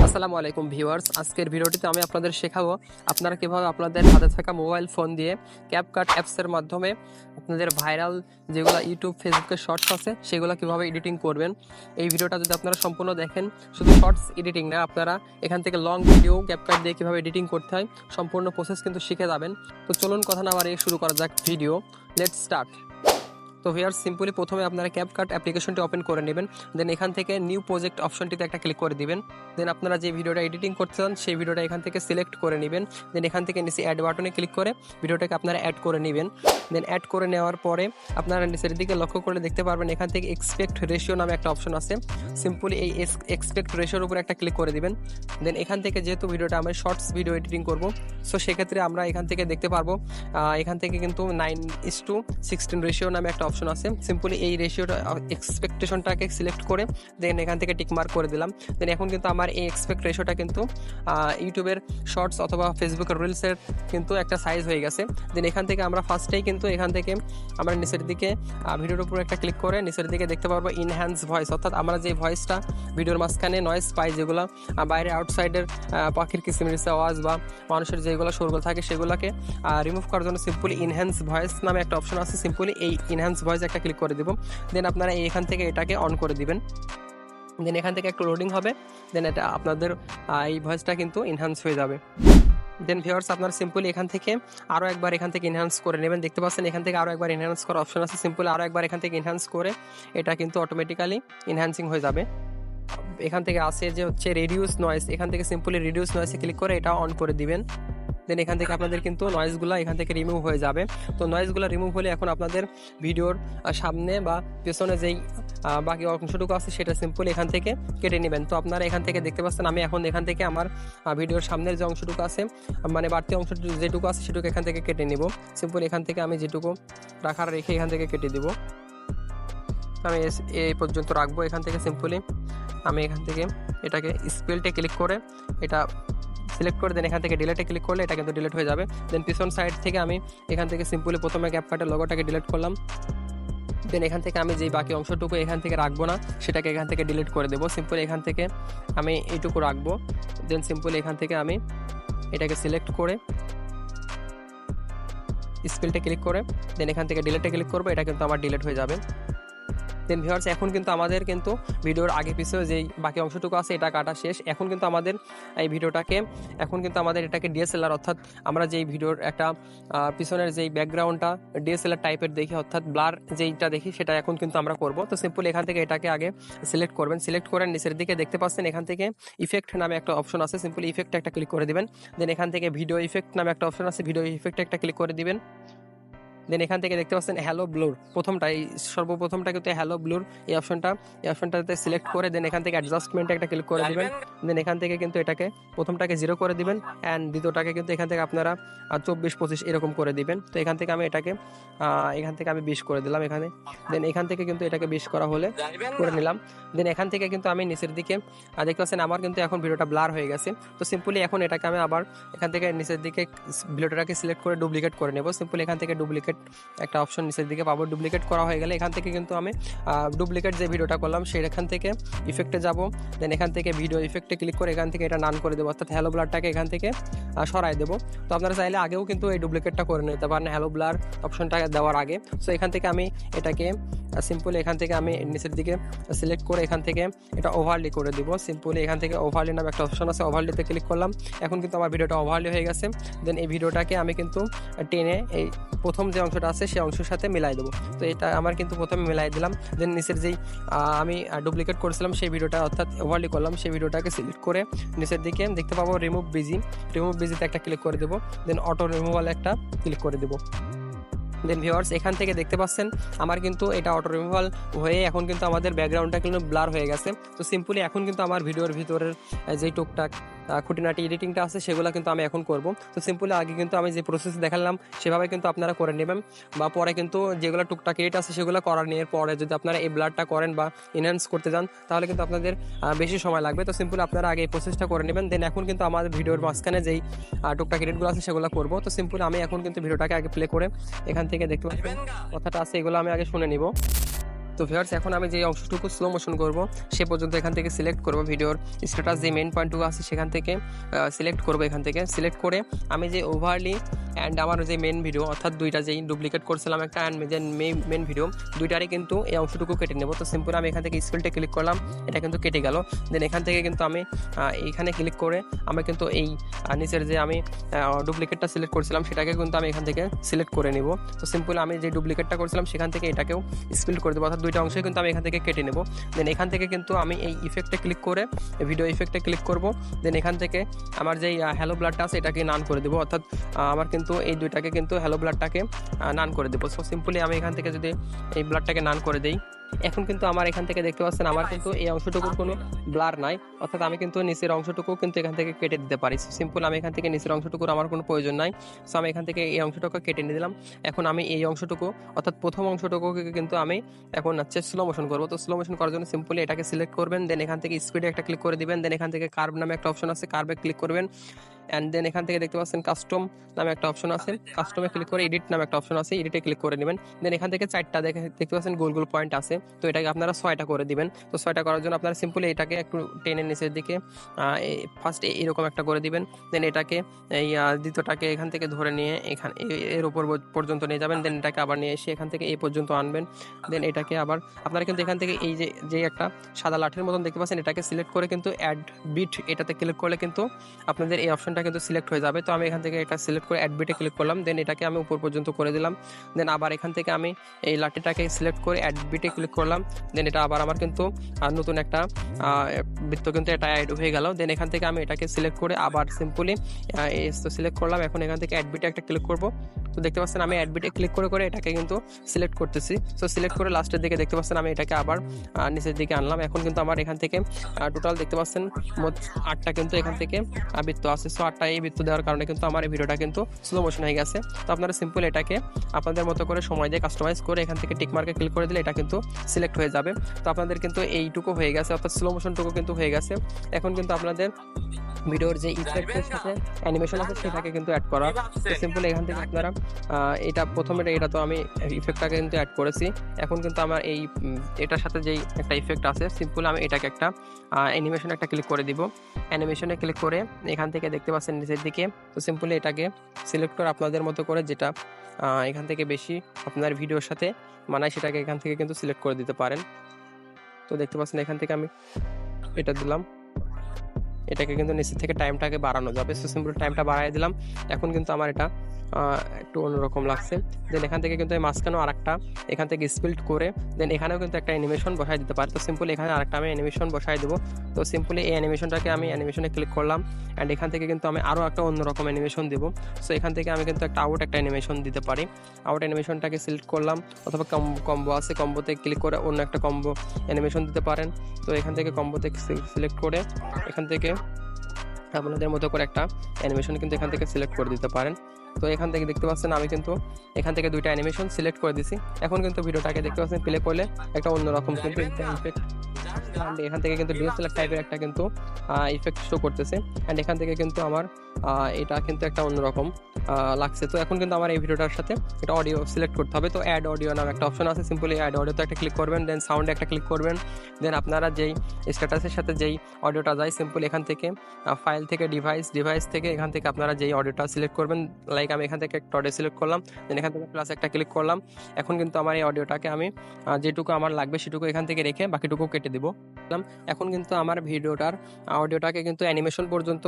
আসসালামু আলাইকুম ভিউয়ার্স, আজকের ভিডিওটিতে আমি আপনাদের শেখাবো আপনারা কিভাবে আপনাদের হাতে থাকা মোবাইল ফোন দিয়ে ক্যাপকাট অ্যাপসের মাধ্যমে আপনাদের ভাইরাল যেগুলো ইউটিউব ফেসবুকের শর্টস আছে সেগুলো কিভাবে এডিটিং করবেন। এই ভিডিওটা যদি আপনারা সম্পূর্ণ দেখেন, শুধু শর্টস এডিটিং না, আপনারা এখান থেকে লং ভিডিও ক্যাপকাট দিয়ে কিভাবে এডিটিং করতে হয় সম্পূর্ণ প্রসেস কিন্তু শিখে যাবেন। তো চলুন কথা না বাড়িয়ে শুরু করা যাক ভিডিও। Let's start. তো ভিউয়ার্স, সিম্পলি প্রথমে আপনারা ক্যাপকাট অ্যাপ্লিকেশনটি ওপেন করে নেবেন। দেন এখান থেকে নিউ প্রজেক্ট অপশনটিতে একটা ক্লিক করে দিবেন। দেন আপনারা যে ভিডিওটা এডিটিং করতে চান সেই ভিডিওটা এখান থেকে সিলেক্ট করে নেবেন। দেন এখান থেকে নিচে অ্যাড বাটনে ক্লিক করে ভিডিওটাকে আপনারা অ্যাড করে নেবেন। দেন অ্যাড করে নেওয়ার পরে আপনারা নিচের দিকে লক্ষ্য করলে দেখতে পারবেন এখান থেকে এক্সপেক্ট রেশিও নামে একটা অপশন আছে। সিম্পলি এই এক্সপেক্ট রেশিওর উপরে একটা ক্লিক করে দিবেন। দেন এখান থেকে যেহেতু ভিডিওটা আমরা শর্টস ভিডিও এডিটিং করব, সো সেক্ষেত্রে আমরা এখান থেকে দেখতে পারবো এখান থেকে কিন্তু 9:16 রেশিও নামে একটা অপশন আছে। সিম্পলি এই রেশিওটা এক্সপেকটেশনটাকে সিলেক্ট করে দেন এখান থেকে টিক মার্ক করে দিলাম। দেন এখন কিন্তু আমার এই এক্সপেক্ট রেশিওটা কিন্তু ইউটিউবের শর্টস অথবা ফেসবুকের রিলসের কিন্তু একটা সাইজ হয়ে গেছে। দেন এখান থেকে আমরা ফার্স্টেই কিন্তু এখান থেকে আমরা নিচের দিকে ভিডিওর উপরে একটা ক্লিক করে নিচের দিকে দেখতে পারবো ইনহ্যান্স ভয়েস, অর্থাৎ আমরা যে ভয়েসটা ভিডিওর মাঝখানে নয়েজ পাই, যেগুলো বাইরে আউটসাইডের পাখির কিচিরমিচির আওয়াজ বা মানুষের যেগুলো শোরগোল থাকে সেগুলোকে রিমুভ করার জন্য সিম্পলি ইনহ্যান্স ভয়েস নামে একটা অপশন আছে। সিম্পলি এই ইনহ্যান্স ভয়েস একটা ক্লিক করে দেব। দেন আপনারা এখান থেকে এটাকে অন করে দিবেন। দেন এখান থেকে একটু লোডিং হবে। দেন এটা আপনাদের এই ভয়েসটা কিন্তু ইনহ্যান্স হয়ে যাবে। দেন ভিউয়ার্স, আপনারা সিম্পলি এখান থেকে আরও একবার এখান থেকে এনহ্যান্স করে নেবেন। দেখতে পাচ্ছেন এখান থেকে আরও একবার এনহ্যান্স করার অপশন আছে। সিম্পলি আরও একবার এখান থেকে এনহ্যান্স করে এটা কিন্তু অটোমেটিক্যালি এনহ্যান্সিং হয়ে যাবে। এখান থেকে আসে যে হচ্ছে রিডিউস নয়েজ, এখান থেকে সিম্পলি রিডিউস নয়েজে ক্লিক করে এটা অন করে দিবেন। দেন এখান থেকে আপনাদের কিন্তু নয়েজগুলো এখান থেকে রিমুভ হয়ে যাবে। তো নয়েজগুলো রিমুভ হলে এখন আপনাদের ভিডিওর সামনে বা পেছনে যেই বাকি অংশটুকু আছে সেটা সিম্পলি এখান থেকে কেটে নেবেন। তো আপনারা এখান থেকে দেখতে পাচ্ছেন আমি এখন এখান থেকে আমার ভিডিওর সামনের যে অংশটুকু আছে, মানে বাড়তি অংশ যেটুকু আছে সেটুকু এখান থেকে কেটে নেব। সিম্পলি এখান থেকে আমি যেটুকু রাখার রেখে এখান থেকে কেটে দেবো। আমি এই পর্যন্ত রাখবো। এখান থেকে সিম্পলি আমি এখান থেকে এটাকে স্পেলটে ক্লিক করে এটা সিলেক্ট করে দেন এখান থেকে ডিলেটে ক্লিক করলে এটা কিন্তু ডিলিট হয়ে যাবে। দেন পিছন সাইড থেকে আমি এখান থেকে সিম্পলি প্রথমে ক্যাপকাটের লোগোটাকে ডিলিট করলাম। দেন এখান থেকে আমি যেই বাকি অংশটুকু এখান থেকে রাখবো না সেটাকে এখান থেকে ডিলিট করে দেবো। সিম্পলি এখান থেকে আমি এইটুকু রাখবো। দেন সিম্পলি এখান থেকে আমি এটাকে সিলেক্ট করে স্পেলটে ক্লিক করে দেন এখান থেকে ডিলিটে ক্লিক করবো, এটা কিন্তু আমার ডিলিট হয়ে যাবে। দেন ভিউয়ার্স, এখন কিন্তু আমাদের কিন্তু ভিডিওর আগে পিছিয়ে যেই বাকি অংশটুকু আছে এটা কাটা শেষ। এখন কিন্তু আমাদের এই ভিডিওটাকে এটাকে ডিএসএলআর, অর্থাৎ আমরা যেই ভিডিওর একটা পিছনের যেই ব্যাকগ্রাউন্ডটা ডিএসএলআর টাইপের দেখি, অর্থাৎ ব্লার যেইটা দেখি সেটা এখন কিন্তু আমরা করব। তো সিম্পলি এখান থেকে এটাকে আগে সিলেক্ট করবেন। সিলেক্ট করে নিচের দিকে দেখতে পাচ্ছেন এখান থেকে ইফেক্ট নামে একটা অপশন আছে। সিম্পলি ইফেক্টে একটা ক্লিক করে দিবেন। দেন এখান থেকে ভিডিও ইফেক্ট নামে একটা অপশন আছে, ভিডিও ইফেক্টে একটা ক্লিক করে দিবেন। দেন এখান থেকে দেখতে পাচ্ছেন হ্যালো ব্লুর প্রথমটা, এই সর্বপ্রথমটা কিন্তু হ্যালো ব্লুর এই অপশনটাতে সিলেক্ট করে দেন এখান থেকে অ্যাডজাস্টমেন্টে একটা ক্লিক করে দিবেন। দেন এখান থেকে কিন্তু এটাকে প্রথমটাকে 0 করে দিবেন অ্যান্ড দ্বিতীয়টাকে কিন্তু এখান থেকে আপনারা 24-25 এরকম করে দিবেন। তো এখান থেকে আমি এটাকে 20 করে দিলাম এখানে। দেন এখান থেকে কিন্তু এটাকে 20 করা হলে করে নিলাম। দেন এখান থেকে কিন্তু আমি নিচের দিকে দেখতে পাচ্ছেন আমার কিন্তু এখন ভিডিওটা ব্লার হয়ে গেছে। তো সিম্পলি এখন এটাকে আমি আবার এখান থেকে নিচের দিকে ভিডিওটাকে সিলেক্ট করে ডুপ্লিকেট করে নেব। সিম্পলি এখান থেকে ডুপ্লিকেট একটা অপশন নিচের দিকে পাবো। ডুপ্লিকেট করা হয়ে গেলে এখান থেকে কিন্তু আমি ডুপ্লিকেট যে ভিডিওটা করলাম সেখান থেকে ইফেক্টে যাব। দেন এখান থেকে ভিডিও ইফেক্টে ক্লিক করে এখান থেকে এটা নান করে দেবো, অর্থাৎ হ্যালো ব্লারটাকে এখান থেকে সরাই দেবো। তো আপনারা চাইলে আগেও কিন্তু এই ডুপ্লিকেটটা করে নিতে পারেন হ্যালো ব্লার অপশনটা দেওয়ার আগে। সো এখান থেকে আমি এটাকে সিম্পলি এখান থেকে আমি নিচের দিকে সিলেক্ট করে এখান থেকে এটা ওভারলি করে দিব। সিম্পলি এখান থেকে ওভারলি নামে একটা অপশন আছে, ওভারলিতে ক্লিক করলাম। এখন কিন্তু আমার ভিডিওটা ওভারলি হয়ে গেছে। দেন এই ভিডিওটাকে আমি কিন্তু টেনে এই প্রথম যে অংশটা আছে সেই অংশের সাথে মিলাই দেবো। তো এটা আমার কিন্তু প্রথমে মিলাই দিলাম। দেন নিচের যেই আমি ডুপ্লিকেট করেছিলাম সেই ভিডিওটা, অর্থাৎ ওভারলি করলাম, সেই ভিডিওটাকে সিলেক্ট করে নিচের দিকে দেখতে পাবো রিমুভ বিজিতে একটা ক্লিক করে দেবো। দেন অটো রিমুভাল একটা ক্লিক করে দেবো। দেন ভিউয়ার্স, এখান থেকে দেখতে পাচ্ছেন আমার কিন্তু এটা অটো রিমুভাল হয়ে এখন কিন্তু আমাদের ব্যাকগ্রাউন্ডটা কিন্তু ব্লার হয়ে গেছে। তো সিম্পলি এখন কিন্তু আমার ভিডিওর ভিতরের যেই টুকটাক খুঁটিনাটি এডিটিংটা আছে সেগুলো কিন্তু আমি এখন করব। তো সিম্পলি আগে কিন্তু আমি যে প্রসেস দেখালাম সেভাবে কিন্তু আপনারা করে নেবেন, বা পরে কিন্তু যেগুলো টুকটাক এডিট আছে সেগুলো করার নিয়ে পরে যদি আপনারা এই ব্লারটা করেন বা এনহ্যান্স করতে যান তাহলে কিন্তু আপনাদের বেশি সময় লাগবে। তো সিম্পলি আপনারা আগে এই প্রসেসটা করে নেবেন। দেন এখন কিন্তু আমাদের ভিডিওর মাঝখানে যেই টুকটাক এডিটগুলো আছে সেগুলো করবো। তো সিম্পলি আমি এখন কিন্তু ভিডিওটাকে আগে প্লে করে এখান থেকে দেখতে পাচ্ছেন কথাটা আছে, এগুলো আমি আগে শুনে নিব। তো ভিউয়ার্স, এখন আমি যে অংশটুকু স্লো মোশন করব সে পর্যন্ত এখান থেকে সিলেক্ট করব, ভিডিওর স্ট্যাটাস যে মেইন পয়েন্টটুকু আছে সেখান থেকে সিলেক্ট করব। এখান থেকে সিলেক্ট করে আমি যে ওভারলি অ্যান্ড আমার যে মেন ভিডিও অর্থাৎ দুইটা যেই ডুপ্লিকেট করছিলাম একটা অ্যান্ড যে মেন ভিডিও দুইটারই কিন্তু এই অংশটুকু কেটে নেব। তো সিম্পল আমি এখান থেকে স্কেলটা ক্লিক করলাম, এটা কিন্তু কেটে গেল। দেন এখান থেকে কিন্তু আমি এইখানে ক্লিক করে আমি কিন্তু এই নিচের যে আমি ডুপ্লিকেটটা সিলেক্ট করছিলাম সেটাকে কিন্তু আমি এখান থেকে সিলেক্ট করে নিব। তো সিম্পল আমি যে ডুপ্লিকেটটা করছিলাম সেখান থেকে এটাকেও স্প্লিট করে দেবো, অর্থাৎ দুইটা অংশই কিন্তু আমি এখান থেকে কেটে নেব। দেন এখান থেকে কিন্তু আমি এই ইফেক্টে ক্লিক করে ভিডিও ইফেক্টে ক্লিক করব। দেন এখান থেকে আমার যেই হ্যালো ব্লাডটা আছে এটাকে নান করে দেবো, অর্থাৎ আমার কিন্তু এই দুইটাকে কিন্তু হ্যালো ব্লাডটাকে নান করে দেবো। সো সিম্পলি আমি এখান থেকে যদি এই ব্লাডটাকে নান করে দিই, এখন কিন্তু আমার এখান থেকে দেখতে পাচ্ছেন আমার কিন্তু এই অংশটুকুর কোনো ব্লার নাই, অর্থাৎ আমি কিন্তু নিচের অংশটুকু কিন্তু এখান থেকে কেটে দিতে পারি। সিম্পল আমি এখান থেকে নিচের অংশটুকুর আমার কোনো প্রয়োজন নাই। সো আমি এখান থেকে এই অংশটুকু কেটে নিয়ে দিলাম। এখন আমি এই অংশটুকু অর্থাৎ প্রথম অংশটুকুকে কিন্তু আমি এখন হচ্ছে স্লো মোশন করবো। তো স্লো মোশন করার জন্য সিম্পলি এটাকে সিলেক্ট করবেন, দেন এখান থেকে স্পিডে একটা ক্লিক করে দিবেন। দেন এখান থেকে কার্ভ নামে একটা অপশন আছে, কার্ভে ক্লিক করবেন। অ্যান্ড দেন এখান থেকে দেখতে পাচ্ছেন কাস্টম নামে একটা অপশন আছে, কাস্টমে ক্লিক করে এডিট নামে একটা অপশন আছে, এডিটে ক্লিক করে নেবেন। দেন এখান থেকে চারটা দেখতে পাচ্ছেন গোল গোল পয়েন্ট আছে, তো এটাকে আপনারা 6টা করে দিবেন। তো 6টা করার জন্য আপনারা সিম্পলি এটাকে একটু টেনের নিচের দিকে ফার্স্ট এরকম একটা করে দিবেন। দেন এটাকে এই দ্বিতীয়টাকে এখান থেকে ধরে নিয়ে এখানে এর উপর পর্যন্ত নিয়ে যাবেন। দেন এটাকে আবার নিয়ে এসে এখান থেকে এই পর্যন্ত আনবেন। দেন এটাকে আবার আপনারা কিন্তু এখান থেকে এই যে একটা সাদা লাঠির মতন দেখতে পাচ্ছেন এটাকে সিলেক্ট করে কিন্তু অ্যাড বিট এটাতে ক্লিক করলে কিন্তু আপনাদের এই অপশনটা কিন্তু সিলেক্ট হয়ে যাবে। তো আমি এখান থেকে এটা সিলেক্ট করে অ্যাড বিটে ক্লিক করলাম, দেন এটাকে আমি উপর পর্যন্ত করে দিলাম। দেন আবার এখান থেকে আমি এই লাঠিটাকে সিলেক্ট করে অ্যাড বিটে ক্লিক করলাম, দেন এটা আবার আমার কিন্তু নতুন একটা বৃত্ত কিন্তু এটা অ্যাড হয়ে গেল। দেন এখান থেকে আমি এটাকে সিলেক্ট করে আবার সিম্পলি সিলেক্ট করলাম। এখন এখান থেকে অ্যাড বিটে একটা ক্লিক করব। তো দেখতে পাচ্ছেন আমি অ্যাড বিটে ক্লিক করে এটাকে কিন্তু সিলেক্ট করতেছি। সো সিলেক্ট করে লাস্টের দিকে দেখতে পাচ্ছেন আমি এটাকে আবার নিচের দিকে আনলাম। এখন কিন্তু আমার এখান থেকে টোটাল দেখতে পাচ্ছেন মোট 8টা কিন্তু এখান থেকে বৃত্ত আছে। সো 8টা এই বৃত্ত দেওয়ার কারণে কিন্তু আমার এই ভিডিওটা কিন্তু স্লো মোশন হয়ে গেছে। তো আপনারা সিম্পল এটাকে আপনাদের মতো করে সময় দিয়ে কাস্টমাইজ করে এখান থেকে টিক মার্কে ক্লিক করে দিলে এটা কিন্তু সিলেক্ট হয়ে যাবে। তো আপনাদের কিন্তু এইটুকু হয়ে গেছে, অর্থাৎ স্লো মোশনটুকু কিন্তু হয়ে গেছে। এখন কিন্তু আপনাদের ভিডিওর যে ইফেক্টের সাথে অ্যানিমেশন আছে সেটাকে কিন্তু অ্যাড করা। তো সিম্পল এখান থেকে আপনারা এটা প্রথমে এটা তো আমি ইফেক্টটাকে কিন্তু অ্যাড করেছি। এখন কিন্তু আমার এই এটার সাথে যেই একটা ইফেক্ট আছে সিম্পল আমি এটাকে একটা অ্যানিমেশন একটা ক্লিক করে দিব। অ্যানিমেশনে ক্লিক করে এখান থেকে দেখতে পাচ্ছেন নিচের দিকে, তো সিম্পলি এটাকে সিলেক্ট করে আপনাদের মতো করে যেটা এখান থেকে বেশি আপনার ভিডিওর সাথে মানায় সেটাকে এখান থেকে কিন্তু সিলেক্ট করে দিতে পারেন। তো দেখতে পাচ্ছেন এখান থেকে আমি এটা দিলাম, এটাকে কিন্তু নিচের থেকে টাইমটাকে বাড়ানো যাবে। সো সিম্পল টাইমটা বাড়াই দিলাম। এখন কিন্তু আমার এটা একটু অন্যরকম লাগছে। দেন এখান থেকে কিন্তু এই মাঝখানেও আরেকটা এখান থেকে স্পিল্ড করে দেন এখানেও কিন্তু একটা অ্যানিমেশন বসাই দিতে পারি। তো সিম্পলি এখানে আরেকটা আমি অ্যানিমেশন বসাই দেবো। তো সিম্পলি এই অ্যানিমেশনটাকে আমি অ্যানিমেশনে ক্লিক করলাম অ্যান্ড এখান থেকে কিন্তু আমি আরও একটা অন্যরকম অ্যানিমেশন দেবো। সো এখান থেকে আমি কিন্তু একটা একটা অ্যানিমেশন দিতে পারি। আউট অ্যানিমেশনটাকে সিলেক্ট করলাম, অথবা কম্বো আছে কম্বোতে ক্লিক করে অন্য একটা কম্বো অ্যানিমেশন দিতে পারেন। তো এখান থেকে কম্বোতে সিলেক্ট করে এখান থেকে আপনাদের মতো করে একটা অ্যানিমেশন কিন্তু এখান থেকে সিলেক্ট করে দিতে পারেন। তো এখান থেকে দেখতে পাচ্ছেন আমি কিন্তু এখান থেকে দুইটা অ্যানিমেশন সিলেক্ট করে দিছি। এখন কিন্তু ভিডিওটাকে দেখতে পাচ্ছেন প্লে করলে একটা অন্যরকম কিন্তু ইফেক্ট এখান থেকে কিন্তু ডিএসএলআর টাইপের একটা কিন্তু ইফেক্ট শো করতেছে অ্যান্ড এখান থেকে কিন্তু আমার এটা কিন্তু একটা অন্যরকম লাগছে। তো এখন কিন্তু আমার এই ভিডিওটার সাথে এটা অডিও সিলেক্ট করতে হবে। তো অ্যাড অডিও নামে একটা অপশন আছে, সিম্পলি অ্যাড অডিওতে একটা ক্লিক করবেন, দেন সাউন্ডে একটা ক্লিক করবেন। দেন আপনারা যেই স্ট্যাটাসের সাথে যেই অডিওটা যায় সিম্পল এখান থেকে ফাইল থেকে ডিভাইস থেকে এখান থেকে আপনারা যেই অডিওটা সিলেক্ট করবেন, লাইক আমি এখান থেকে একটা অডিও সিলেক্ট করলাম, দেন এখান থেকে প্লাস একটা ক্লিক করলাম। এখন কিন্তু আমার এই অডিওটাকে আমি যেটুকু আমার লাগবে সেটুকু এখান থেকে রেখে বাকিটুকু কেটে দিব। এখন কিন্তু আমার ভিডিওটার অডিওটাকে কিন্তু অ্যানিমেশন পর্যন্ত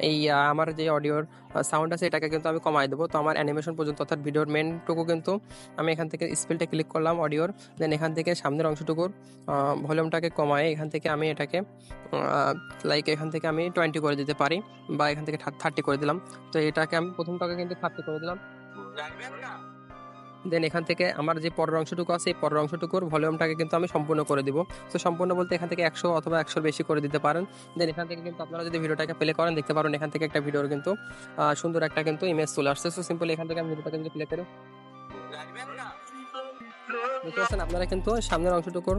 এই আমার যে অডিওর সাউন্ড আছে এটাকে কিন্তু আমি কমাই দেবো। তো আমার অ্যানিমেশন পর্যন্ত অর্থাৎ ভিডিওর মেনটুকু কিন্তু আমি এখান থেকে স্পেলটা ক্লিক করলাম অডিওর, দেন এখান থেকে সামনের অংশটুকুর ভলিউমটাকে কমায় এখান থেকে আমি এটাকে লাইক এখান থেকে আমি 20 করে দিতে পারি বা এখান থেকে 30 করে দিলাম। তো এটাকে আমি প্রথমটাকে কিন্তু 30 করে দিলাম। দেন এখান থেকে আমার যে পরের অংশটুকু আছে এই পরের অংশটুকুর ভলিউমটাকে কিন্তু আমি সম্পূর্ণ করে দিব। তো সম্পূর্ণ বলতে এখান থেকে 100 অথবা 100 বেশি করে দিতে পারেন। দেন এখান থেকে কিন্তু আপনারা যদি ভিডিওটাকে প্লে করেন দেখতে পারেন এখান থেকে একটা ভিডিওর কিন্তু সুন্দর একটা কিন্তু ইমেজ চলে আসছে। সো সিম্পলি এখান থেকে আমি ভিডিওটাকে যদি প্লে করি দেখতে পাচ্ছেন আপনারা কিন্তু সামনের অংশটুকুর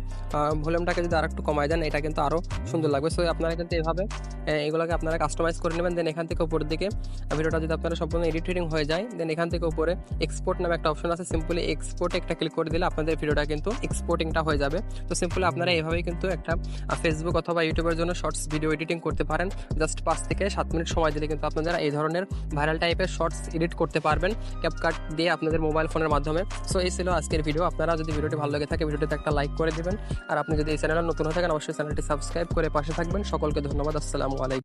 ভলিউমটাকে যদি আরেকটু কমায় দেন এটা কিন্তু আরও সুন্দর লাগবে। সো আপনারা কিন্তু এভাবে এগুলোকে আপনারা কাস্টমাইজ করে নেবেন। দেন এখান থেকে উপরের দিকে ভিডিওটা যদি আপনারা সম্পূর্ণ এডিটিং হয়ে যায়, দেন এখান থেকে উপরে এক্সপোর্ট নামে একটা অপশন আছে, সিম্পলি এক্সপোর্টে একটা ক্লিক করে দিলে আপনাদের ভিডিওটা কিন্তু এক্সপোর্টিংটা হয়ে যাবে। তো সিম্পলি আপনারা এভাবেই কিন্তু একটা ফেসবুক অথবা ইউটিউবের জন্য শর্টস ভিডিও এডিটিং করতে পারেন। জাস্ট 5 থেকে 7 মিনিট সময় দিলে কিন্তু আপনারা এই ধরনের ভাইরাল টাইপের শর্টস এডিট করতে পারবেন ক্যাপকাট দিয়ে আপনাদের মোবাইল ফোনের মাধ্যমে। সো এই ছিল আজকের ভিডিও। আপনারা যদি ভিডিওটি ভালো লেগে থাকে ভিডিওটিতে একটা লাইক করে দিবেন, আর আপনি যদি এই চ্যানেলে নতুন হয়ে থাকেন অবশ্যই চ্যানেলটি সাবস্ক্রাইব করে পাশে থাকবেন। সকলকে ধন্যবাদ। আসসালামু আলাইকুম।